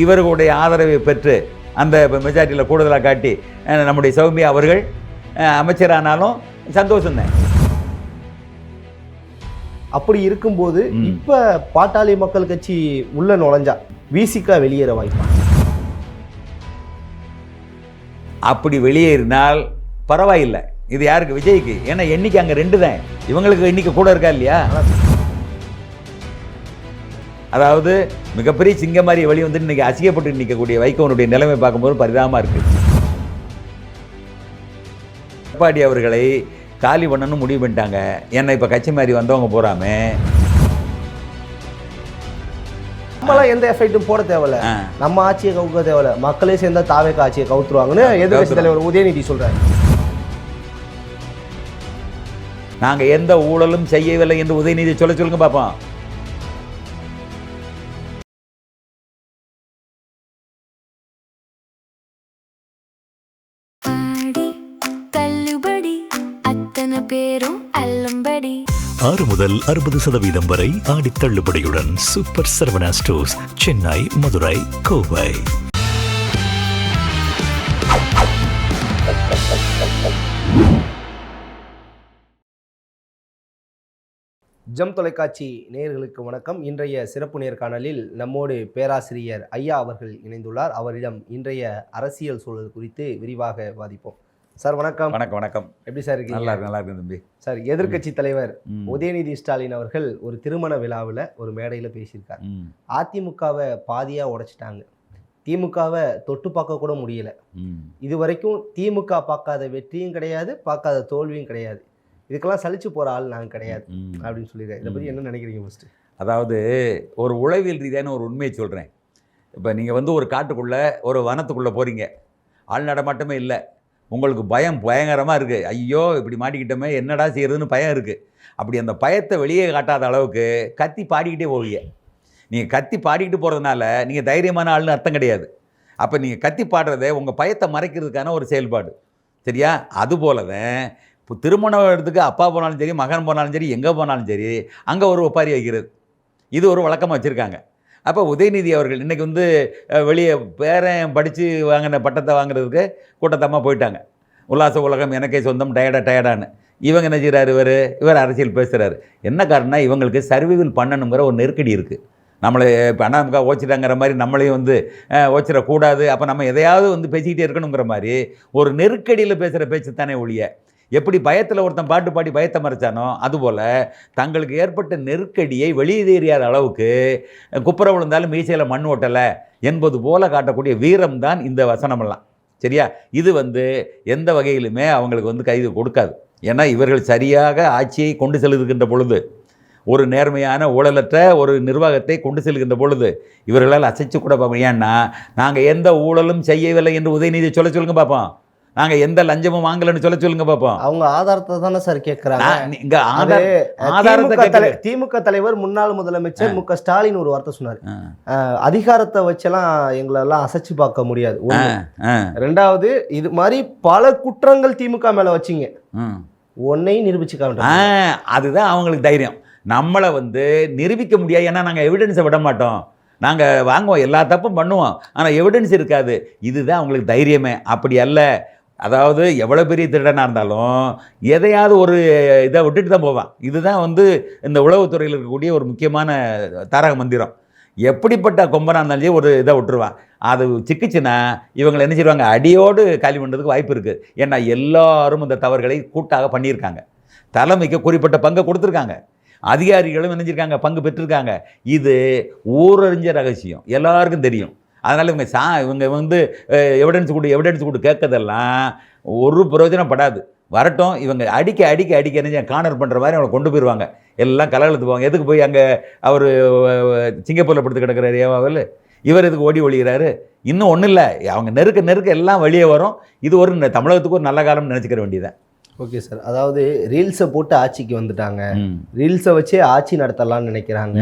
இவர்களுடைய ஆதரவை பெற்று அந்த மெஜாரிட்டியில் கூடுதலாக காட்டி நம்முடைய சௌமியா அவர்கள் அமைச்சரானாலும் சந்தோஷம்தான். அப்படி இருக்கும்போது இப்ப பாட்டாளி மக்கள் கட்சி உள்ள நுழைஞ்சா விசிகா வெளியேற வாய்ப்பா? அப்படி வெளியேறினால் பரவாயில்லை. இது யாருக்கு? விஜய்க்கு. ஏன்னா எண்ணிக்கை அங்கே 2 தான், இவங்களுக்கு எண்ணிக்கை கூட இருக்கா இல்லையா? அதாவது மிகப்பெரிய சிங்கம் மாதிரி வெளியே வந்து இன்னைக்கு அசிங்கப்பட்டு நிற்கக்கூடிய வைகோனுடைய நிலைமை பார்க்கும்போது பரிதாபமாக இருக்கு. எடப்பாடி அவர்களை காலி பண்ணணும்னு முடிவு பண்ணிட்டாங்க. ஏன்னா இப்போ கட்சி மாதிரி வந்தவங்க போறாமே, நம்மளாம் எந்த எஃபெக்டும் போட தேவையில்ல, நம்ம ஆட்சியை கவுக்க தேவையில்ல, மக்களே சேர்ந்தா தாவேக ஆட்சியை கவுத்துருவாங்கன்னு எதிர்க்கட்சி தலைவர் உதயநிதி சொல்றாரு. நாங்க எந்த ஊழலும் செய்யவில்லை என்று உதயநிதி சொல்லுங்க பார்ப்போம். பேரும் அல்லம்படி 6 முதல் 60% வரை ஆடி தள்ளுபடியுடன் சூப்பர் சரவணா ஸ்டோர்ஸ், சென்னை, மதுரை, கோவை. ஜம் தொலைக்காட்சி நேயர்களுக்கு வணக்கம். இன்றைய சிறப்பு நேர்காணலில் நம்மோடு பேராசிரியர் ஐயா அவர்கள் இணைந்துள்ளார். அவரிடம் இன்றைய அரசியல் சூழல் குறித்து விரிவாக வாதிப்போம். சார் வணக்கம். வணக்கம். வணக்கம். எப்படி சார் இருக்கீங்க? நல்லா இருக்கு தம்பி. சார், எதிர்க்கட்சி தலைவர் உதயநிதி ஸ்டாலின் அவர்கள் ஒரு திருமண விழாவில் ஒரு மேடையில் பேசியிருக்கார். அதிமுகவை பாதியாக உடைச்சிட்டாங்க, திமுகவை தொட்டு பார்க்க கூட முடியல, இது வரைக்கும் திமுக பார்க்காத வெற்றியும் கிடையாது, பார்க்காத தோல்வியும் கிடையாது, இதுக்கெல்லாம் சலிச்சு போகிற ஆள் நாங்கள் கிடையாது அப்படின்னு சொல்லியிருக்காரு. இதை பற்றி என்ன நினைக்கிறீங்க ஃபஸ்ட்டு? அதாவது ஒரு உளவியல் ரீதியான ஒரு உண்மையை சொல்கிறேன். இப்போ நீங்கள் வந்து ஒரு காட்டுக்குள்ளே ஒரு வனத்துக்குள்ளே போகிறீங்க, ஆள் நடமாட்டமே இல்லை, உங்களுக்கு பயம் பயங்கரமாக இருக்குது, ஐயோ இப்படி மாட்டிக்கிட்டோமே என்னடா செய்கிறதுன்னு பயம் இருக்குது. அப்படி அந்த பயத்தை வெளியே காட்டாத அளவுக்கு கத்தி பாடிக்கிட்டே போவீங்க. நீங்கள் கத்தி பாடிக்கிட்டு போகிறதுனால நீங்கள் தைரியமான ஆள்னு அர்த்தம் கிடையாது. அப்போ நீங்கள் கத்தி பாடுறதே உங்கள் பயத்தை மறைக்கிறதுக்கான ஒரு செயல்பாடு, சரியா? அதுபோல தான் இப்போ திருமணம் இடத்துக்கு அப்பா போனாலும் சரி, மகன் போனாலும் சரி, எங்கே போனாலும் சரி, அங்கே ஒரு ஒப்பாரி வைக்கிறது, இது ஒரு வழக்கமாக வச்சுருக்காங்க. அப்போ உதயநிதி அவர்கள் இன்றைக்கி வந்து வெளியே பேரன் படித்து வாங்கின பட்டத்தை வாங்குறதுக்கு கூட்டத்தமாக போயிட்டாங்க. உல்லாச உலகம் எனக்கே சொந்தம், டயர்டான்னு. இவங்க என்ன செய்கிறாரு? இவர் அரசியல் பேசுகிறாரு. என்ன காரணம்னா இவங்களுக்கு சர்வைவல் பண்ணணுங்கிற ஒரு நெருக்கடி இருக்குது. நம்மளை இப்போ அண்ணாமுக்கா ஓச்சிட்டாங்கிற மாதிரி நம்மளையும் வந்து ஓச்சிடக்கூடாது, அப்போ நம்ம எதையாவது வந்து பேசிக்கிட்டே இருக்கணுங்கிற மாதிரி ஒரு நெருக்கடியில் பேசுகிற பேச்சு தானே ஒழிய, எப்படி பயத்தில் ஒருத்தன் பாட்டு பாடி பயத்தை மறைச்சானோ அதுபோல் தங்களுக்கு ஏற்பட்ட நெருக்கடியை வெளியே தெரியாத அளவுக்கு குப்புற விழுந்தாலும் மீசையில் மண் ஓட்டலை என்பது போல காட்டக்கூடிய வீரம் தான் இந்த வசனமெல்லாம், சரியா? இது வந்து எந்த வகையிலுமே அவங்களுக்கு வந்து கைது கொடுக்காது. ஏன்னா இவர்கள் சரியாக ஆட்சியை கொண்டு செல்கின்ற பொழுது, ஒரு நேர்மையான ஊழலற்ற ஒரு நிர்வாகத்தை கொண்டு செல்கின்ற பொழுது இவர்களால் அசைச்சு கூட பார்ப்போம். ஏன்னா நாங்கள் எந்த ஊழலும் செய்யவில்லை என்று உதயநிதி சொல்லுங்க பார்ப்போம், நாங்கள் எந்த லஞ்சமும் வாங்கலன்னு சொல்லுங்க பார்ப்போம். அவங்க ஆதாரத்தை தானே சார் கேட்குறாங்க. திமுக தலைவர் முன்னாள் முதலமைச்சர் மு.க. ஸ்டாலின் ஒரு வார்த்தை சொன்னார், அதிகாரத்தை வச்செல்லாம் எங்களெல்லாம் அசைச்சு பார்க்க முடியாது. ரெண்டாவது, இது மாதிரி பல குற்றங்கள் திமுக மேலே வச்சிங்க, ஒன்னையும் நிரூபிச்சுக்க. அதுதான் அவங்களுக்கு தைரியம். நம்மளை வந்து நிரூபிக்க முடியாது, ஏன்னா நாங்கள் எவிடன்ஸை விட மாட்டோம், நாங்கள் வாங்குவோம், எல்லா தப்பும் பண்ணுவோம், ஆனால் எவிடன்ஸ் இருக்காது. இதுதான் அவங்களுக்கு தைரியமே. அப்படி அல்ல. அதாவது எவ்வளோ பெரிய திருடனாக இருந்தாலும் எதையாவது ஒரு இதை விட்டுட்டு தான் போவான். இதுதான் வந்து இந்த உளவுத்துறையில் இருக்கக்கூடிய ஒரு முக்கியமான தாரக மந்திரம். எப்படிப்பட்ட கொம்பனாக இருந்தாலும் ஒரு இதை விட்டுருவான். அது சிக்கிச்சுன்னா இவங்களை என்ன செய்வாங்க? அடியோடு காலி பண்ணுறதுக்கு வாய்ப்பு இருக்குது. ஏன்னா எல்லாரும் இந்த தவறுகளை கூட்டாக பண்ணியிருக்காங்க, தலைமைக்கு குறிப்பிட்ட பங்கை கொடுத்துருக்காங்க, அதிகாரிகளும் நினைஞ்சிருக்காங்க, பங்கு பெற்றிருக்காங்க. இது ஊரறிஞ்ச ரகசியம், எல்லாருக்கும் தெரியும். அதனால் இவங்க வந்து எவிடன்ஸ் கொடு கேட்கறதெல்லாம் ஒரு பிரயோஜனப்படாது. வரட்டும், இவங்க அடிக்க என்ன கார்னர் பண்ணுற மாதிரி அவங்களை கொண்டு போயிடுவாங்க, எல்லாம் கலகலத்து போவாங்க. எதுக்கு போய் அங்கே அவர் சிங்கப்பூரில் படுத்து கிடக்கிறாரு ஏவாவில், இவர் எதுக்கு ஓடி ஒழிகிறாரு? இன்னும் ஒன்றும் இல்லை, அவங்க நெருக்க எல்லாம் வெளியே வரும். இது ஒரு தமிழகத்துக்கு ஒரு நல்ல காலம்னு நினச்சிக்கிற வேண்டியதான். ஓகே சார், அதாவது ரீல்ஸை போட்டு ஆட்சிக்கு வந்துட்டாங்க, ரீல்ஸை வச்சே ஆட்சி நடத்தலாம்னு நினைக்கிறாங்க.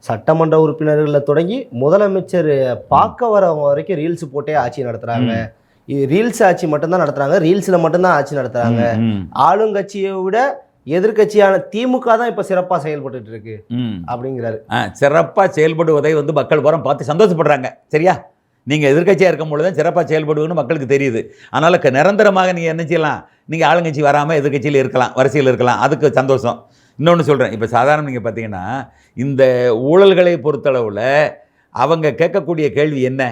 சட்டமன்ற உறுப்பினர்களை தொடங்கி முதலமைச்சர் பார்க்க வரவங்க வரைக்கும் ரீல்ஸ் போட்டே ஆட்சி நடத்துகிறாங்க. ரீல்ஸ் ஆட்சி மட்டும்தான் நடத்துகிறாங்க, ரீல்ஸில் மட்டும்தான் ஆட்சி நடத்துகிறாங்க. ஆளுங்கட்சியை விட எதிர்க்கட்சியான திமுக தான் இப்ப சிறப்பா செயல்பட்டு இருக்கு அப்படிங்கிறாரு. சிறப்பாக செயல்படுவதை வந்து மக்கள் பூரா பார்த்து சந்தோஷப்படுறாங்க. சரியா, நீங்கள் எதிர்க்கட்சியாக இருக்கும் பொழுது தான் சிறப்பாக செயல்படுவதுன்னு மக்களுக்கு தெரியுது. அதனால் நிரந்தரமாக நீங்கள் என்ன செய்யலாம், நீங்கள் ஆளுங்கட்சி வராமல் எதிர்க்கட்சியில் இருக்கலாம், வரிசையில் இருக்கலாம், அதுக்கு சந்தோஷம். இன்னொன்று சொல்கிறேன், இப்போ சாதாரண நீங்கள் பார்த்தீங்கன்னா இந்த ஊழல்களை பொறுத்தளவில் அவங்க கேட்கக்கூடிய கேள்வி என்ன,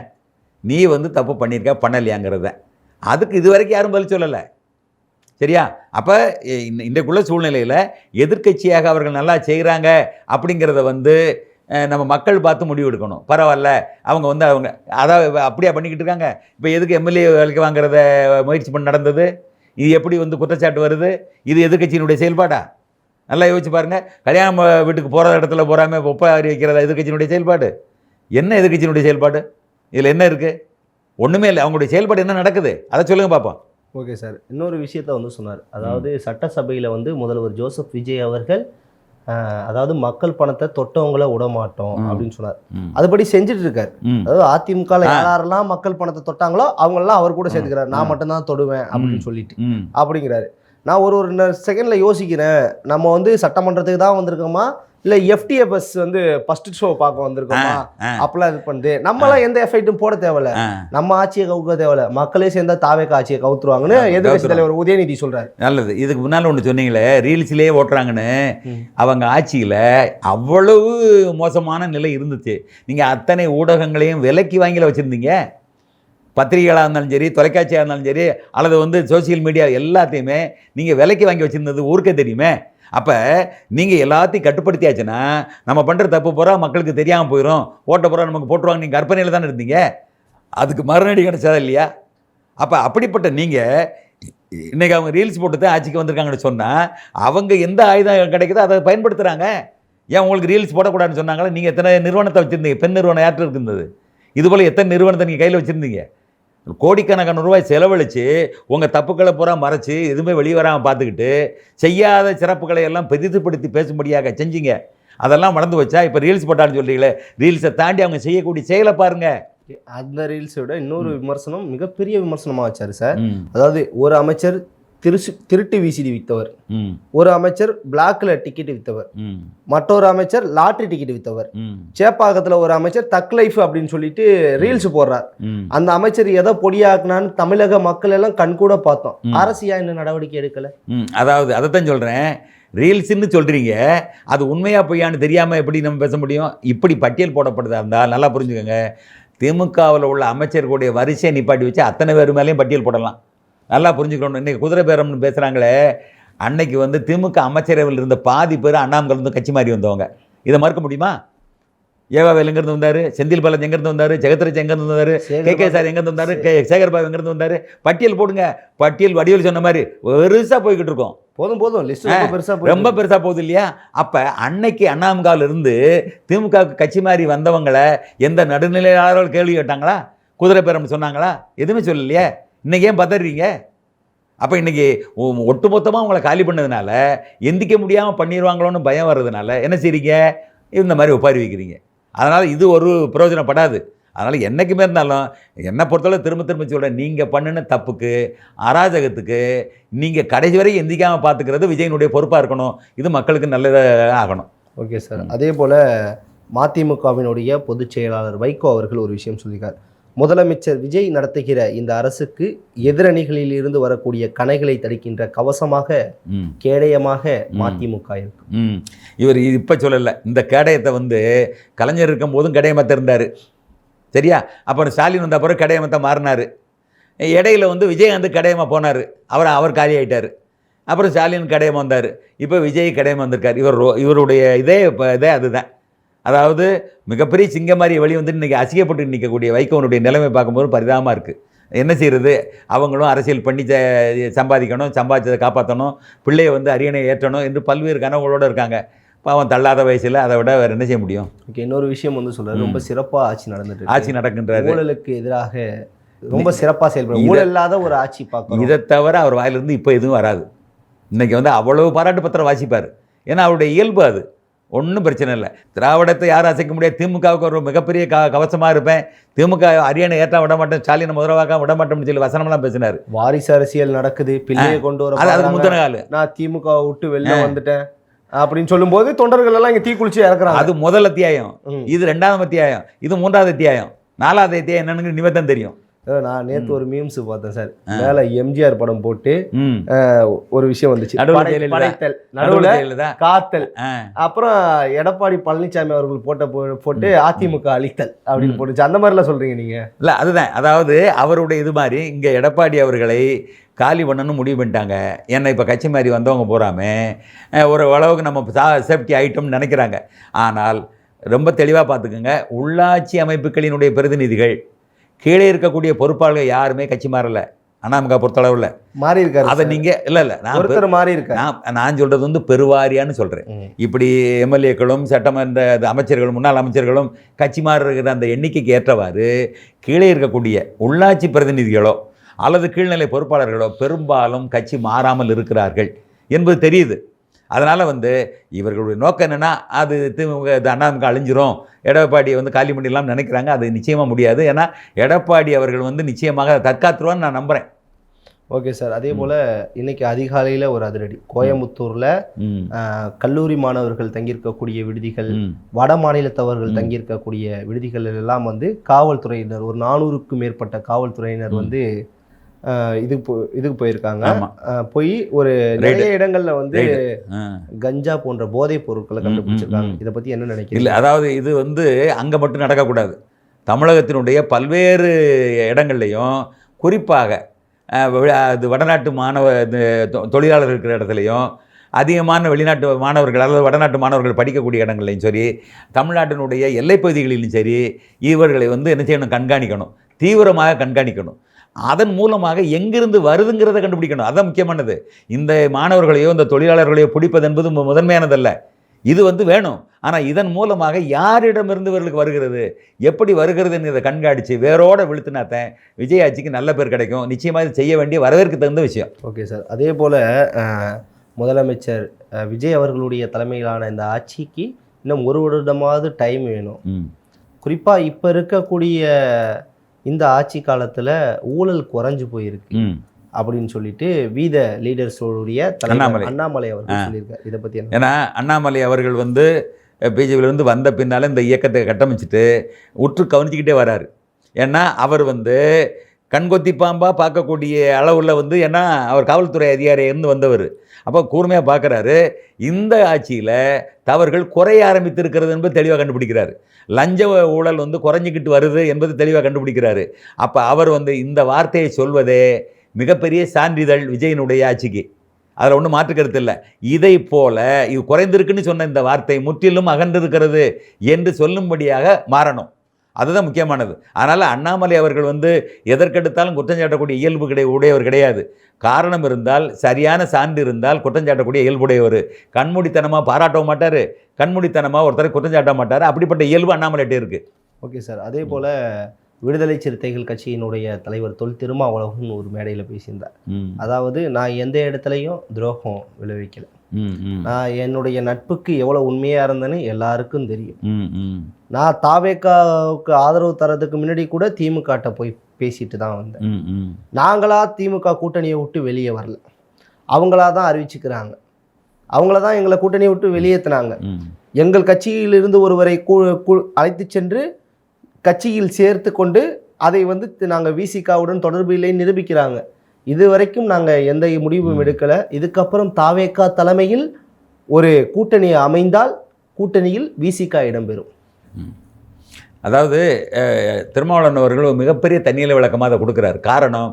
நீ வந்து தப்பு பண்ணியிருக்க பண்ணலையாங்கிறத. அதுக்கு இது வரைக்கும் யாரும் பதில் சொல்லலை. சரியா, அப்போ இன்றைக்குள்ள சூழ்நிலையில் எதிர்க்கட்சியாக அவர்கள் நல்லா செய்கிறாங்க அப்படிங்கிறத வந்து நம்ம மக்கள் பார்த்து முடிவு எடுக்கணும். பரவாயில்ல, அவங்க வந்து அவங்க அதாவது அப்படியே பண்ணிக்கிட்டு இருக்காங்க. இப்போ எதுக்கு எம்எல்ஏ வேலைக்கு வாங்குறத முயற்சி பண்ணி நடந்தது, இது எப்படி வந்து குற்றச்சாட்டு வருது, இது எதிர்க்கட்சியினுடைய செயல்பாடா? நல்லா யோசிச்சு பாருங்கள். கல்யாண வீட்டுக்கு போகிற இடத்துல போகாமல் ஒப்பாரி வைக்கிறதா எதிர்க்கட்சியினுடைய செயல்பாடு? என்ன எதிர்க்கட்சியினுடைய செயல்பாடு இதில் என்ன இருக்குது? ஒன்றுமே இல்லை. அவங்களுடைய செயல்பாடு என்ன நடக்குது அதை சொல்லுங்கள் பார்ப்போம். ஓகே சார், இன்னொரு விஷயத்த வந்து சொன்னார். அதாவது சட்டசபையில் வந்து முதல்வர் ஜோசப் விஜய் அவர்கள் அதாவது மக்கள் பணத்தை தொட்டவங்களை விட மாட்டோம் அப்படின்னு சொன்னார். அதுபடி செஞ்சுட்டு இருக்காரு. அதாவது அதிமுக யாரெல்லாம் மக்கள் பணத்தை தொட்டாங்களோ அவங்களெல்லாம் அவர் கூட சேர்த்துக்கிறார். நான் மட்டும்தான் தொடுவேன் அப்படின்னு சொல்லிட்டு அப்படிங்கிறாரு. நான் ஒரு செகண்ட்ல யோசிக்கிறேன், நம்ம வந்து சட்டமன்றத்துக்கு தான் வந்திருக்கோமா இல்லை எஃப்டிஎஃப்எஸ் வந்து ஃபர்ஸ்ட் ஷோ பார்க்க வந்திருக்கோமா அப்பெல்லாம் இது பண்ணிட்டு நம்மளாம் எந்த எஃபெக்ட்டும் போட தேவையில்ல, நம்ம ஆட்சியை கவுக்க தேவையில்ல, மக்களே சேர்ந்தா தாவேக்க ஆட்சியை கவுத்துருவாங்கன்னு எதிர்க்கட்சி தலைவர் உதயநிதி சொல்றாரு. நல்லது. இதுக்கு முன்னால் ஒன்று சொன்னீங்களே, ரீல்ஸ்லேயே ஓட்டுறாங்கன்னு. அவங்க ஆட்சியில் அவ்வளவு மோசமான நிலை இருந்துச்சு. நீங்கள் அத்தனை ஊடகங்களையும் விலைக்கு வாங்கில வச்சுருந்தீங்க. பத்திரிகைகளாக இருந்தாலும் சரி, தொலைக்காட்சியாக இருந்தாலும் சரி, அல்லது வந்து சோசியல் மீடியா எல்லாத்தையுமே நீங்கள் விலைக்கு வாங்கி வச்சுருந்தது ஊருக்கே தெரியுமே. அப்போ நீங்கள் எல்லாத்தையும் கட்டுப்படுத்தியாச்சுன்னா நம்ம பண்ணுற தப்பு பூரா மக்களுக்கு தெரியாமல் போயிடும், ஓட்ட பூரா நமக்கு போட்டுருவாங்க. நீங்கள் கற்பனையில் தானே இருந்தீங்க, அதுக்கு மறுநடி கிடைச்சதா இல்லையா? அப்போ அப்படிப்பட்ட நீங்கள் இன்றைக்கி அவங்க ரீல்ஸ் போட்டு தான் ஆட்சிக்கு வந்திருக்காங்கன்னு சொன்னால் அவங்க எந்த ஆயுதம் கிடைக்குதோ அதை பயன்படுத்துகிறாங்க. ஏன் உங்களுக்கு ரீல்ஸ் போடக்கூடாதுன்னு சொன்னாங்களா? நீங்கள் எத்தனை நிறுவனத்தை வச்சுருந்தீங்க? பெண் நிறுவனம் யார்கிட்ட இருந்தது? இதுபோல் எத்தனை நிறுவனத்தை நீங்கள் கையில் வச்சுருந்தீங்க? கோடிக்கணக்கான ரூபாய் செலவழித்து உங்கள் தப்புக்களை பூரா மறைச்சி எதுவுமே வெளியே வராமல் பார்த்துக்கிட்டு செய்யாத சிறப்புகளை எல்லாம் பெரிதுபடுத்தி பேசும்படியாக செஞ்சீங்க. அதெல்லாம் மறந்து வச்சா இப்போ ரீல்ஸ் போட்டான்னு சொல்கிறீங்களே, ரீல்ஸை தாண்டி அவங்க செய்யக்கூடிய செயலை பாருங்கள். அந்த ரீல்ஸை விட இன்னொரு விமர்சனம், மிகப்பெரிய விமர்சனமாக வச்சார் சார். அதாவது ஒரு அமைச்சர் திருட்டு விசிடி வித்தவர், ஒரு அமைச்சர் பிளாக்ல டிக்கெட் வித்தவர், மற்றொரு அமைச்சர் லாட்டரி டிக்கெட் வித்தவர், சேப்பாக்கத்துல ஒரு அமைச்சர் தக் லைஃப் அப்படின்னு சொல்லிட்டு ரீல்ஸ் போடுறார். அந்த அமைச்சர் எதை பொடியாக்குனான்னு தமிழக மக்கள் எல்லாம் கண்கூட பார்த்தோம். அரசியா என்ன நடவடிக்கை எடுக்கல? அதாவது அதைத்தான் சொல்றேன், ரீல்ஸ்ன்னு சொல்றீங்க, அது உண்மையா பொய்யான்னு தெரியாம எப்படி நம்ம பேச முடியும்? இப்படி பட்டியல் போடப்படுதா இருந்தால் நல்லா புரிஞ்சுக்கோங்க, திமுகவில் உள்ள அமைச்சர்களுடைய வரிசையை நிப்பாட்டி வச்சு அத்தனை பேர் மேலேயும் பட்டியல் போடலாம். நல்லா புரிஞ்சுக்கணும். இன்றைக்கி குதிரை பேரம்னு பேசுகிறாங்களே, அன்னைக்கு வந்து திமுக அமைச்சரவையில் இருந்த பாதி பேர் அண்ணாமலை இருந்து கட்சி மாறி வந்தவங்க. இதை மறுக்க முடியுமா? ஏவாவேல் எங்கேருந்து வந்தார், செந்தில் பாலாஜி எங்கேருந்து வந்தார், ஜெகத்ராஜ் எங்கேருந்து வந்தார், கே சார் எங்கேருந்து வந்தார், சேகர்பாபு எங்கேருந்து வந்தார், பட்டியல் போடுங்க. பட்டியல் வடிவேல் சொன்ன மாதிரி பெருசாக போய்கிட்டு இருக்கோம். போதும் லிஸ்ட் ரொம்ப பெருசாக போகுது இல்லையா? அப்போ அன்னைக்கு அண்ணாமகாவில் இருந்து திமுகவுக்கு கட்சி மாறி வந்தவங்களை எந்த நடுநிலையாளர்கள் கேள்வி கேட்டாங்களா? குதிரை பேரம் சொன்னாங்களா? எதுவுமே சொல்லலையே. இன்றைக்கி ஏன் பதறீங்க? அப்போ இன்றைக்கி ஒட்டுமொத்தமாக அவங்கள காலி பண்ணதுனால எந்திக்க முடியாமல் பண்ணிடுவாங்களோன்னு பயம் வர்றதுனால என்ன செய்றீங்க? இந்த மாதிரி ஒப்பாரி வைக்கிறீங்க. அதனால் இது ஒரு பிரயோஜனப்படாது. அதனால் என்றைக்குமே இருந்தாலும் என்னை பொறுத்தவரை திரும்ப சொல்கிறேன், நீங்கள் பண்ணின தப்புக்கு, அராஜகத்துக்கு நீங்கள் கடைசி வரை எந்திக்காமல் பார்த்துக்கிறது விஜயனுடைய பொறுப்பாக இருக்கணும். இது மக்களுக்கு நல்லதாக ஆகணும். Okay sir. அதே போல் மதிமுகவினுடைய பொதுச் செயலாளர் வைகோ அவர்கள் ஒரு விஷயம் சொல்லியிருக்கார். முதலமைச்சர் விஜய் நடத்துகிற இந்த அரசுக்கு எதிரணிகளில் இருந்து வரக்கூடிய கணைகளை தடுக்கின்ற கவசமாக, கேடயமாக மதிமுக இருக்கு. இவர் இப்போ சொல்லலை, இந்த கேடயத்தை வந்து கலைஞர் இருக்கும் போதும் கேடயமாக இருந்தார். சரியா? அப்புறம் ஸ்டாலின் வந்த அப்புறம் கேடயமாக மாறினார். இடையில வந்து விஜயகாந்த் கேடயமாக போனார், அவர் காலி ஆகிட்டார். அப்புறம் ஸ்டாலின் கேடயமாக வந்தார், இப்போ விஜய் கேடயமாக வந்திருக்கார். இவருடைய இதே அதுதான். அதாவது மிகப்பெரிய சிங்கமாரி வழி வந்து இன்றைக்கி அசிங்கப்பட்டு நிற்கக்கூடிய வைகோனுடைய நிலைமை பார்க்கும்போது பரிதாபமாக இருக்குது. என்ன செய்கிறது? அவங்களும் அரசியல் பண்ணி சம்பாதிக்கணும், சம்பாதிச்சதை காப்பாற்றணும், பிள்ளையை வந்து அரியணை ஏற்றணும் என்று பல்வேறு கனவுகளோடு இருக்காங்க. பாவம் தள்ளாத வயசில் அதை விட வேறு என்ன செய்ய முடியும்? ஓகே, இன்னொரு விஷயம் வந்து சொல்கிறார், ரொம்ப சிறப்பாக ஆட்சி நடக்கின்றார், ஊழலுக்கு எதிராக ரொம்ப சிறப்பாக செயல்படும், ஊழல் இல்லாத ஒரு ஆட்சி பார்க்கணும். இதை தவிர அவர் வாயிலிருந்து இப்போ எதுவும் வராது. இன்றைக்கி வந்து அவ்வளவு பாராட்டு பத்திரம் வாசிப்பார். ஏன்னா அவருடைய இயல்பு அது. ஒன்றும் பிரச்சனை இல்லை. திராவிடத்தை யாரும் அசைக்க முடியாது. திமுகவுக்கு ஒரு மிகப்பெரிய கவசமாக இருப்பேன். திமுக அரியணை ஏற்ற விட மாட்டேன், ஸ்டாலினை முதல்வாக்க விட மாட்டோம்னு சொல்லி வசனம்லாம் பேசினார். வாரிசு அரசியல் நடக்குது, பிள்ளையை கொண்டு வர அது முந்தின கால நான் திமுக விட்டு வெளில வந்துட்டேன் அப்படின்னு சொல்லும்போது தொண்டர்கள் எல்லாம் இங்கே தீக்குளிச்சு இறக்குறாங்க. அது முதல் அத்தியாயம், இது 2வது அத்தியாயம், இது 3வது அத்தியாயம், 4வது அத்தியாயம் என்னன்னு நிமித்தம் தெரியும். நான் நேற்று ஒரு மீம்ஸ் பார்த்தேன் சார். மேல எம்ஜிஆர் படம் போட்டு ஒரு விஷயம் வந்துச்சு, படைத்தல், நடுவுல காத்தல், அப்புறம் எடப்பாடி பழனிசாமி அவர்கள் போட்டு அதிமுக அழித்தல் அப்படின்னு போட்டுச்சு. அந்த மாதிரிலாம் சொல்றீங்க நீங்க? இல்ல, அதுதான். அதாவது அவருடைய இது மாதிரி இங்க எடப்பாடி அவர்களை காலி பண்ணணும்னு முடிவு பண்ணிட்டாங்க. ஏன்னா இப்போ கட்சி மாதிரி வந்தவங்க போகாமல் ஒரு அளவுக்கு நம்ம சேஃப்டி ஐட்டம்னு நினைக்கிறாங்க. ஆனால் ரொம்ப தெளிவாக பார்த்துக்குங்க, உள்ளாட்சி அமைப்புகளினுடைய பிரதிநிதிகள் கீழே இருக்கக்கூடிய பொறுப்பாளர்கள் யாருமே கட்சி மாறல. அண்ணாமக பொறுத்தளவில் மாறி இருக்காரு. அதை நீங்கள் இல்லை ஒருத்தர் மாறி இருக்காரு. நான் சொல்கிறது வந்து பெருவாரியான்னு சொல்கிறேன். இப்படி எம்எல்ஏக்களும் சட்டமன்ற அமைச்சர்களும் முன்னாள் அமைச்சர்களும் கட்சி மாறுகிற அந்த எண்ணிக்கைக்கு ஏற்றவாறு கீழே இருக்கக்கூடிய உள்ளாட்சி பிரதிநிதிகளோ அல்லது கீழ்நிலை பொறுப்பாளர்களோ பெரும்பாலும் கட்சி மாறாமல் இருக்கிறார்கள் என்பது தெரியுது. அதனால் வந்து இவர்களுடைய நோக்கம் என்னென்னா, அது திமுக அண்ணாமுக அழிஞ்சிரும், எடப்பாடியை வந்து காலி பண்ணிடலாம்னு நினைக்கிறாங்க. அது நிச்சயமாக முடியாது. ஏன்னா எடப்பாடி அவர்கள் வந்து நிச்சயமாக தற்காத்துருவான்னு நான் நம்புகிறேன். Okay sir. அதே போல் இன்னைக்கு அதிகாலையில் ஒரு அதிரடி கோயம்புத்தூரில் கல்லூரி மாணவர்கள் தங்கியிருக்கக்கூடிய விடுதிகள், வட மாநிலத்தவர்கள் தங்கியிருக்கக்கூடிய விடுதிகள் எல்லாம் வந்து காவல்துறையினர் ஒரு 400க்கும் மேற்பட்ட காவல்துறையினர் வந்து இதுக்கு போயிருக்காங்க. போய் ஒரு நிறைய இடங்கள்ல வந்து கஞ்சா போன்ற போதைப் பொருட்களை கண்டுபிடிச்சிருக்காங்க. இதை பத்தி என்ன நினைக்கிறீங்க? இல்லை, அதாவது இது வந்து அங்கே மட்டும் நடக்கக்கூடாது. தமிழகத்தினுடைய பல்வேறு இடங்கள்லையும், குறிப்பாக அது வடநாட்டு தொழிலாளர்கள் இருக்கிற இடத்துலையும், அதிகமான வெளிநாட்டு மாணவர்கள் அல்லது வடநாட்டு மாணவர்கள் படிக்கக்கூடிய இடங்கள்லையும் சரி, தமிழ்நாட்டினுடைய எல்லைப்பகுதிகளிலும் சரி, இவர்களை வந்து என்ன செய்யணும்? கண்காணிக்கணும், தீவிரமாக கண்காணிக்கணும். அதன் மூலமாக எங்கிருந்து வருதுங்கிறத கண்டுபிடிக்கணும். அதுதான் முக்கியமானது. இந்த மாணவர்களையோ இந்த தொழிலாளர்களையோ பிடிப்பது என்பது முதன்மையானதல்ல. இது வந்து வேணும். ஆனால் இதன் மூலமாக யாரிடமிருந்து இவர்களுக்கு வருகிறது, எப்படி வருகிறதுன்னு கண்காணித்து வேரோட விழுத்தினாத்தான் விஜய் ஆட்சிக்கு நல்ல பேர் கிடைக்கும். நிச்சயமாக இது செய்ய வேண்டிய வரவேற்க தகுந்த விஷயம். Okay sir. அதே போல் முதலமைச்சர் விஜய் அவர்களுடைய தலைமையிலான இந்த ஆட்சிக்கு இன்னும் 1 வருடமாவது டைம் வேணும். குறிப்பாக இப்போ இருக்கக்கூடிய இந்த ஆட்சி காலத்தில் ஊழல் குறைஞ்சு போயிருக்கு அப்படின்னு சொல்லிட்டு வீத லீடர்ஸோடைய அண்ணாமலை அவர்கள் சொல்லியிருக்காரு. இதை பற்றி என்ன? ஏன்னா அண்ணாமலை அவர்கள் வந்து பிஜேபியிலேருந்து வந்த பின்னால் இந்த இயக்கத்தை கட்டமைச்சிட்டு உற்று கவனிச்சிக்கிட்டே வராரு. ஏன்னா அவர் வந்து கண்கொத்தி பாம்பாக பார்க்கக்கூடிய அளவில் வந்து, ஏன்னா அவர் காவல்துறை அதிகாரியாக இருந்து வந்தவர். அப்போ கூர்மையாக பார்க்குறாரு. இந்த ஆட்சியில் தவறுகள் குறைய ஆரம்பித்திருக்கிறது என்பது தெளிவாக கண்டுபிடிக்கிறாரு. லஞ்ச ஊழல் வந்து குறைஞ்சிக்கிட்டு வருது என்பது தெளிவாக கண்டுபிடிக்கிறாரு. அப்போ அவர் வந்து இந்த வார்த்தையை சொல்வதே மிகப்பெரிய சான்றிதழ் விஜயனுடைய ஆட்சிக்கு. அதில் ஒன்றும் மாற்று கருத்து இல்லை. இதை போல இது குறைந்திருக்குன்னு சொன்ன இந்த வார்த்தை முற்றிலும் அகன்றிருக்கிறது என்று சொல்லும்படியாக மாறணும். அதுதான் முக்கியமானது. அதனால் அண்ணாமலை அவர்கள் வந்து எதற்கெடுத்தாலும் குற்றஞ்சாட்டக்கூடிய இயல்பு உடையவர் கிடையாது. காரணம் இருந்தால், சரியான சான்று இருந்தால் குற்றஞ்சாட்டக்கூடிய இயல்புடையவர். கண்மூடித்தனமாக பாராட்டவும் மாட்டார், கண்மூடித்தனமாக ஒருத்தரை குற்றஞ்சாட்ட மாட்டார். அப்படிப்பட்ட இயல்பு அண்ணாமலைகிட்டே இருக்குது. Okay sir. அதே போல் விடுதலை சிறுத்தைகள் கட்சியினுடைய தலைவர் தொல் திருமாவளவன் ஒரு மேடையில் பேசியிருந்தார். அதாவது, நான் எந்த இடத்துலையும் துரோகம் விளைவிக்கலை, நான் என்னுடைய நட்புக்கு எவ்வளோ உண்மையாக இருந்தேன்னு எல்லாருக்கும் தெரியும். நான் தாவேக்காவுக்கு ஆதரவு தரதுக்கு முன்னாடி கூட திமுகட்ட போய் பேசிட்டு தான் வந்தேன். நாங்களா திமுக கூட்டணியை விட்டு வெளியே வரல, அவங்களா தான் அறிவிச்சுக்கிறாங்க, அவங்கள தான் எங்களை கூட்டணியை விட்டு வெளியேற்றினாங்க. எங்கள் கட்சியிலிருந்து ஒருவரை அழைத்து சென்று கட்சியில் சேர்த்து கொண்டு அதை வந்து நாங்கள் விசிகாவுடன் தொடர்பில்லை நிரூபிக்கிறாங்க. இது வரைக்கும் நாங்கள் எந்த முடிவும் எடுக்கலை. இதுக்கப்புறம் தாவேக்கா தலைமையில் ஒரு கூட்டணி அமைந்தால் கூட்டணியில் விசிகா இடம்பெறும். அதாவது திருமாவளவன் அவர்கள் மிகப்பெரிய தண்ணியில் விளக்கமாக அதை கொடுக்குறாரு. காரணம்,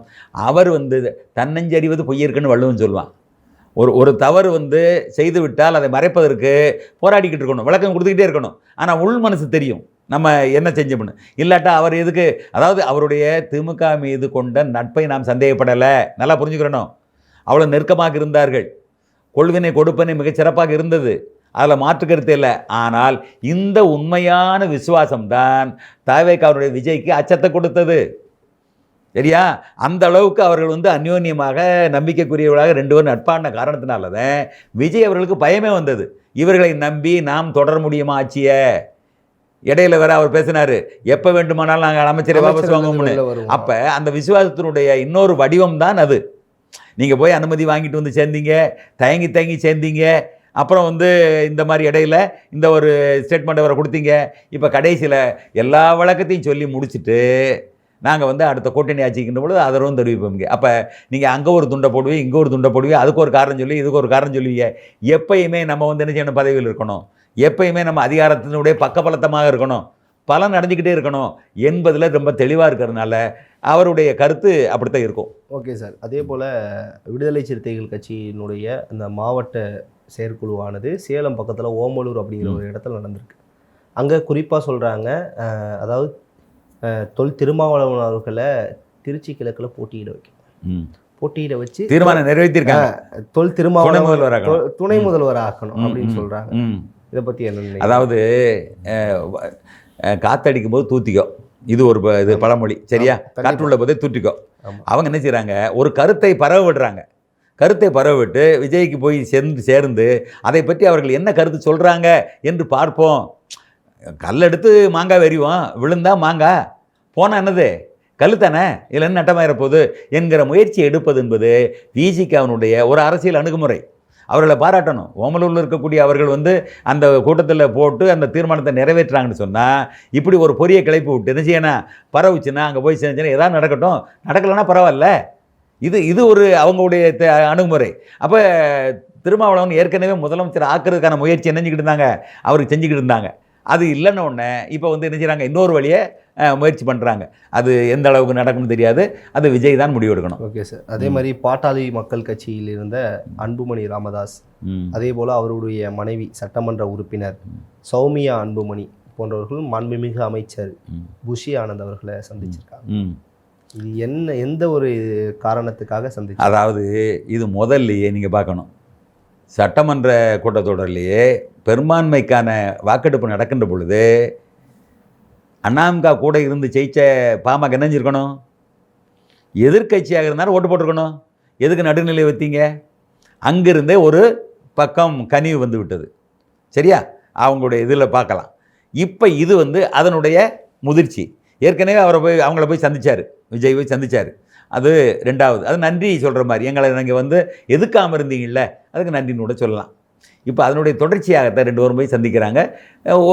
அவர் வந்து தன்னஞ்சறிவது பொய்யிருக்குன்னு வள்ளுவன் சொல்லுவான். ஒரு தவறு வந்து செய்து விட்டால் அதை மறைப்பதற்கு போராடிக்கிட்டு இருக்கணும், விளக்கம் கொடுத்துக்கிட்டே இருக்கணும். ஆனால் உள் மனசு தெரியும் நம்ம என்ன செஞ்சோம்னு. இல்லாட்டா அவர் எதுக்கு, அதாவது அவருடைய திமுக மீது கொண்ட நட்பை நாம் சந்தேகப்படலை, நல்லா புரிஞ்சுக்கிறணும். அவ்வளோ நெருக்கமாக இருந்தார்கள், கொள்வினை கொடுப்பனை மிகச்சிறப்பாக இருந்தது, அதில் மாற்று கருத்து இல்லை. ஆனால் இந்த உண்மையான விசுவாசம்தான் தாவேக்காவுடைய விஜய்க்கு அச்சத்தை கொடுத்தது. சரியா? அந்த அளவுக்கு அவர்கள் வந்து அந்யோன்யமாக நம்பிக்கைக்குரியவர்களாக 2 பேரும் நட்பான காரணத்தினால தான் விஜய் அவர்களுக்கு பயமே வந்தது. இவர்களை நம்பி நாம் தொடர முடியுமா ஆட்சியை? இடையில வேற அவர் பேசினாரு, எப்போ வேண்டுமானாலும் நாங்கள் அமைச்சரை வாபஸ் வாங்குவோம்னு. அப்போ அந்த விசுவாசத்தினுடைய இன்னொரு வடிவம் தான் அது. நீங்கள் போய் அனுமதி வாங்கிட்டு வந்து சேர்ந்தீங்க, தயங்கி சேர்ந்தீங்க, அப்புறம் வந்து இந்த மாதிரி இடையில இந்த ஒரு ஸ்டேட்மெண்ட் வர கொடுத்தீங்க. இப்போ கடைசியில் எல்லா வழக்கத்தையும் சொல்லி முடிச்சுட்டு நாங்கள் வந்து அடுத்த கூட்டணி ஆட்சிக்கின்ற பொழுது ஆதரவும் தெரிவிப்போங்க. அப்போ நீங்கள் அங்கே ஒரு துண்டை போடுவீங்க, இங்கே ஒரு துண்டை போடுவீங்க, அதுக்கு ஒரு காரணம் சொல்லி இதுக்கு ஒரு காரணம் சொல்லுவீங்க. எப்பயுமே நம்ம வந்து என்ன செய்யணும், பதவியில் இருக்கணும், எப்பயுமே நம்ம அதிகாரத்தினுடைய பக்கபலத்தமாக இருக்கணும், பலன் அடைஞ்சிக்கிட்டே இருக்கணும் என்பதில் ரொம்ப தெளிவாக இருக்கிறதுனால அவருடைய கருத்து அப்படித்தான் இருக்கும். Okay sir. அதே போல் விடுதலை சிறுத்தைகள் கட்சியினுடைய அந்த மாவட்ட செயற்குழுவானது சேலம் பக்கத்தில் ஓமலூர் அப்படிங்கிற ஒரு இடத்துல நடந்திருக்கு. அங்கே குறிப்பாக சொல்கிறாங்க, அதாவது தொல் திருமாவளவன் அவர்களை திருச்சி கிழக்கில் போட்டியிட வச்சு தீர்மானம் நிறைவேற்றிருக்காங்க. தொல் திருமாவளவன் துணை முதல்வர் ஆக்கணும் அப்படின்னு சொல்கிறாங்க. இதை பற்றி என்ன? அதாவது காத்தடிக்கும் போது தூத்திக்கோ, இது ஒரு இது பழமொழி சரியா? காற்றுள்ள போதே தூத்திக்கோ. அவங்க என்ன செய்கிறாங்க, ஒரு கருத்தை பரவ விடுறாங்க. கருத்தை பரவ விட்டு விஜய்க்கு போய் சேர்ந்து அதை பற்றி அவர்கள் என்ன கருத்து சொல்கிறாங்க என்று பார்ப்போம். கல்லெடுத்து மாங்காய் வெறிவோம், விழுந்தா மாங்காய், போனால் என்னது கல் தானே, இதில் என்ன நட்டமாயிர போகுது என்கிற முயற்சி எடுப்பது என்பது விசிகாவினுடைய ஒரு அரசியல் அணுகுமுறை. அவர்களை பாராட்டணும். ஓமலூரில் இருக்கக்கூடிய அவர்கள் வந்து அந்த கூட்டத்தில் போட்டு அந்த தீர்மானத்தை நிறைவேற்றுறாங்கன்னு சொன்னால், இப்படி ஒரு பொரிய கிளப்பி விட்டு என்ன செய்யணும், பரவுச்சுன்னா அங்கே போய் செஞ்சுன்னா எதாவது நடக்கட்டும், நடக்கலைன்னா பரவாயில்ல. இது ஒரு அவங்களுடைய அணுகுமுறை. அப்போ திருமாவளவன் ஏற்கனவே முதலமைச்சர் ஆக்குறதுக்கான முயற்சி என்னஞ்சிக்கிட்டு இருந்தாங்க, அவருக்கு செஞ்சுக்கிட்டு இருந்தாங்க. அது இல்லைன்னு ஒன்று இப்போ வந்து என்ன செய்கிறாங்க, இன்னொரு வழியை முயற்சி பண்ணுறாங்க. அது எந்த அளவுக்கு நடக்கும்னு தெரியாது, அது விஜய் தான் முடிவெடுக்கணும். Okay sir. அதே மாதிரி பாட்டாளி மக்கள் கட்சியில் இருந்த அன்புமணி ராமதாஸ், அதே போல் அவருடைய மனைவி சட்டமன்ற உறுப்பினர் சௌமியா அன்புமணி போன்றவர்கள் மாண்புமிகு அமைச்சர் புஷி ஆனந்த் அவர்களை சந்திச்சிருக்காங்க. இது எந்த ஒரு காரணத்துக்காக சந்திச்சு? அதாவது இது முதல்லையே நீங்கள் பார்க்கணும், சட்டமன்ற கூட்டத்தொடர்லேயே பெரும்பான்மைக்கான வாக்கெடுப்பு நடக்கின்ற பொழுது அண்ணாமகா கூட இருந்து ஜெயிச்ச பாமக என்னஞ்சிருக்கணும், எதிர்கட்சியாக இருந்தாலும் ஓட்டு போட்டிருக்கணும். எதுக்கு நடுநிலை வைத்தீங்க? அங்கிருந்தே ஒரு பக்கம் கனிவு வந்து விட்டது சரியா? அவங்களுடைய இதில் பார்க்கலாம். இப்போ இது வந்து அதனுடைய முதிர்ச்சி. ஏற்கனவே அவங்கள போய் சந்தித்தார், விஜய் போய் சந்தித்தார். அது ரெண்டாவது. அது நன்றி சொல்கிற மாதிரி, எங்களை நீங்கள் வந்து எதுக்காமல் இருந்தீங்கல்ல, அதுக்கு நன்றின்னு கூட சொல்லலாம். இப்போ அதனுடைய தொடர்ச்சியாகத்தான் ரெண்டு பேரும் போய் சந்திக்கிறாங்க.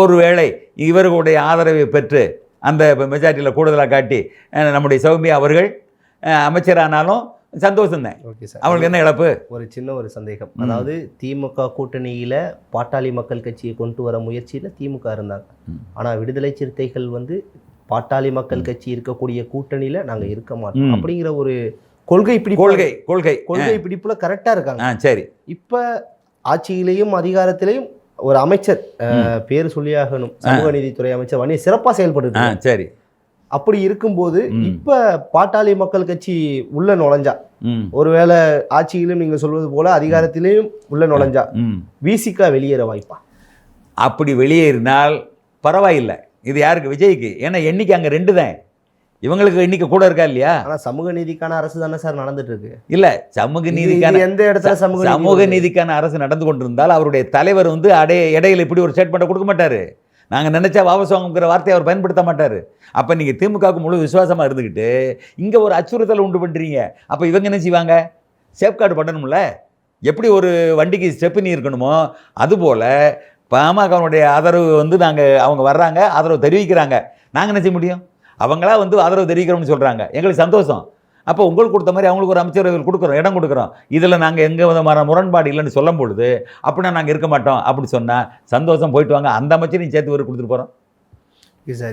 ஒருவேளை இவர்களுடைய ஆதரவை பெற்று அந்த மெஜாரிட்டியில் கூடுதலாக காட்டி நம்முடைய சௌமியா அவர்கள் அமைச்சரானாலும் சந்தோஷம்தான். Okay sir. அவங்களுக்கு என்ன இழப்பு? ஒரு சின்ன ஒரு சந்தேகம். அதாவது திமுக கூட்டணியில் பாட்டாளி மக்கள் கட்சியை கொண்டு வர முயற்சியில் திமுக இருந்தாங்க. ஆனால் விடுதலை சிறுத்தைகள் வந்து பாட்டாளி மக்கள் கட்சி இருக்கக்கூடிய கூட்டணியில் நாங்கள் இருக்க மாட்டோம் அப்படிங்கிற ஒரு கொள்கை பிடிப்புல கரெக்டாக இருக்காங்க. சரி. இப்போ ஆட்சியிலையும் அதிகாரத்திலையும் ஒரு அமைச்சர் பேர் சொல்லியாகணும், சமூக நீதித்துறை அமைச்சர் வன்னியர் சிறப்பாக செயல்படுது. சரி. அப்படி இருக்கும்போது இப்ப பாட்டாளி மக்கள் கட்சி உள்ள நுழைஞ்சா, ஒருவேளை ஆட்சியிலும் நீங்க சொல்வது போல அதிகாரத்திலையும் உள்ள நுழைஞ்சா விசிகா வெளியேற வாய்ப்பா? அப்படி வெளியேறினால் பரவாயில்லை. இது யாருக்கு? விஜய்க்கு. ஏன்னா எண்ணிக்கை அங்கே 2 தான், இவங்களுக்கு எண்ணிக்கை கூட இருக்கா இல்லையா? ஆனால் சமூக நீதிக்கான அரசு தானே சார் நடந்துட்டு இருக்கு. இல்லை, சமூக நீதிக்கான எந்த இடத்துல சமூக நீதிக்கான அரசு நடந்து கொண்டிருந்தால் அவருடைய தலைவர் வந்து இடையில இப்படி ஒரு ஸ்டேட்மெண்ட்டை கொடுக்க மாட்டார். நாங்கள் நினச்சா வாபஸ் வாங்குங்கிற வார்த்தையை அவர் பயன்படுத்த மாட்டார். அப்போ நீங்கள் திமுகவுக்கு முழு விசுவாசமாக இருந்துக்கிட்டு இங்கே ஒரு அச்சுறுத்தல் உண்டு பண்ணுறீங்க. அப்போ இவங்க என்ன செய்வாங்க? சேஃப்கார்டு பண்ணணும்ல. எப்படி ஒரு வண்டிக்கு ஸ்டெப்னி இருக்கணுமோ அதுபோல் பாமகனுடைய ஆதரவு வந்து அவங்க வர்றாங்க, ஆதரவு தெரிவிக்கிறாங்க. நாங்கள் என்ன செய்ய முடியும்? அவங்களா வந்து ஆதரவு தெரிவிக்கிறோம்னு சொல்கிறாங்க, எங்களுக்கு சந்தோஷம். அப்போ உங்களுக்கு கொடுத்த மாதிரி அவங்களுக்கு ஒரு அமைச்சரவைகள் கொடுக்குறோம், இடம் கொடுக்குறோம். இதில் நாங்கள் எங்கே விதமான முரண்பாடு இல்லைன்னு சொல்லும் பொழுது அப்படின்னா நாங்கள் இருக்க மாட்டோம் அப்படி சொன்னால் சந்தோஷம், போயிட்டு வாங்க. அந்த அமைச்சரையும் சேர்த்து ஒரு கொடுத்துட்டு போகிறோம்.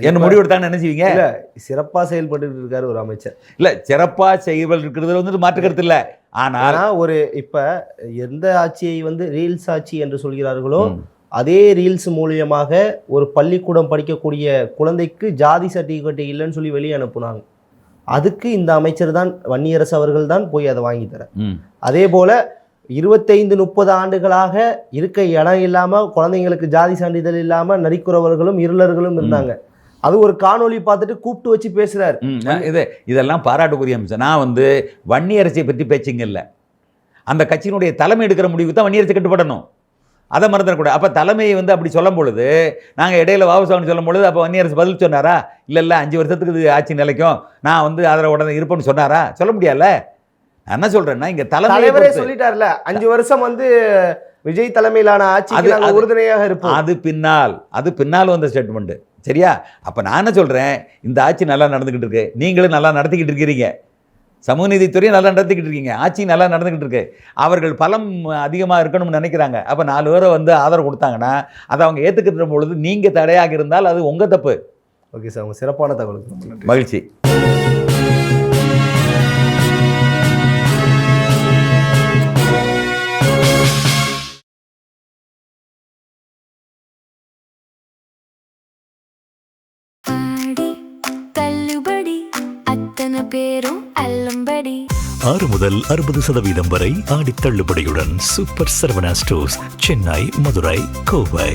என்ன முடிவு எடுத்தாங்கன்னு என்ன செய்வீங்க? இல்லை, சிறப்பாக செயல்பட்டு இருக்காரு ஒரு அமைச்சர். இல்லை, சிறப்பாக செயல்பட்டு இருக்கிறது வந்து மாற்று கருத்து இல்லை. ஆனால் ஒரு இப்போ எந்த ஆட்சியை வந்து ரீல்ஸ் ஆட்சி என்று சொல்கிறார்களோ அதே ரீல்ஸ் மூலியமாக ஒரு பள்ளிக்கூடம் படிக்கக்கூடிய குழந்தைக்கு ஜாதி சர்டிஃபிகேட் இல்லைன்னு சொல்லி வெளியே அனுப்புனாங்க. அதுக்கு இந்த அமைச்சர் தான், வன்னியரசு அவர்கள் தான் போய் அதை வாங்கி தர. அதே போல 25-30 ஆண்டுகளாக இருக்க இடம் இல்லாமல் குழந்தைங்களுக்கு ஜாதி சான்றிதழ் இல்லாமல் நரிக்குறவர்களும் இருளர்களும் இருந்தாங்க. அது ஒரு காணொலி பார்த்துட்டு கூப்பிட்டு வச்சு பேசுறாரு. இதெல்லாம் பாராட்டுக்குரிய அம்சம். நான் வந்து வன்னியரசை பற்றி பேச்சுங்க இல்லை, அந்த கட்சியினுடைய தலைமை எடுக்கிற முடிவுக்கு தான் வன்னியரசு கட்டுப்படணும். அதை மறந்துடக்கூடாது. அப்போ தலைமையை வந்து அப்படி சொல்லும் பொழுது, நாங்கள் இடையில வாபசான்னு சொல்லும் பொழுது, அப்போ வன்னியரசு பதில் சொன்னாரா? இல்லை 5 வருஷத்துக்கு இது ஆட்சி நிலைக்கும், நான் வந்து அதில் உடனே இருப்பேன்னு சொன்னாரா? சொல்ல முடியாதுல்ல. நான் என்ன சொல்கிறேன்னா, இங்கே தலைவரே சொல்லிட்டார்ல, 5 வருஷம் வந்து விஜய் தலைமையிலான ஆட்சிக்கு நாங்கள் உறுதுணையாக இருப்போம். அது பின்னால் வந்த ஸ்டேட்மெண்ட். சரியா? அப்போ நான் என்ன சொல்கிறேன், இந்த ஆட்சி நல்லா நடந்துக்கிட்டு இருக்கு, நீங்களும் நல்லா நடத்திக்கிட்டு இருக்கிறீங்க, சமூக நீதித்துறையும் நல்லா நடத்திக்கிட்டு இருக்கீங்க, ஆட்சி நல்லா நடந்துக்கிட்டு இருக்கு. அவர்கள் பலம் அதிகமாக இருக்கணும்னு நினைக்கிறாங்க. அப்போ 4 பேரை வந்து ஆதரவு கொடுத்தாங்கன்னா அதை அவங்க ஏற்றுக்கிற பொழுது நீங்கள் தடையாக இருந்தால் அது உங்கள் தப்பு. ஓகே சார், உங்கள் சிறப்பான தகவலுக்கு மகிழ்ச்சி. ஆடி தள்ளுபடி அத்தனை பேரும் அல்லம்படி. 6 முதல் 60% வரை ஆடி தள்ளுபடியுடன் சூப்பர் சரவணா ஸ்டோர்ஸ், சென்னை, மதுரை, கோவை.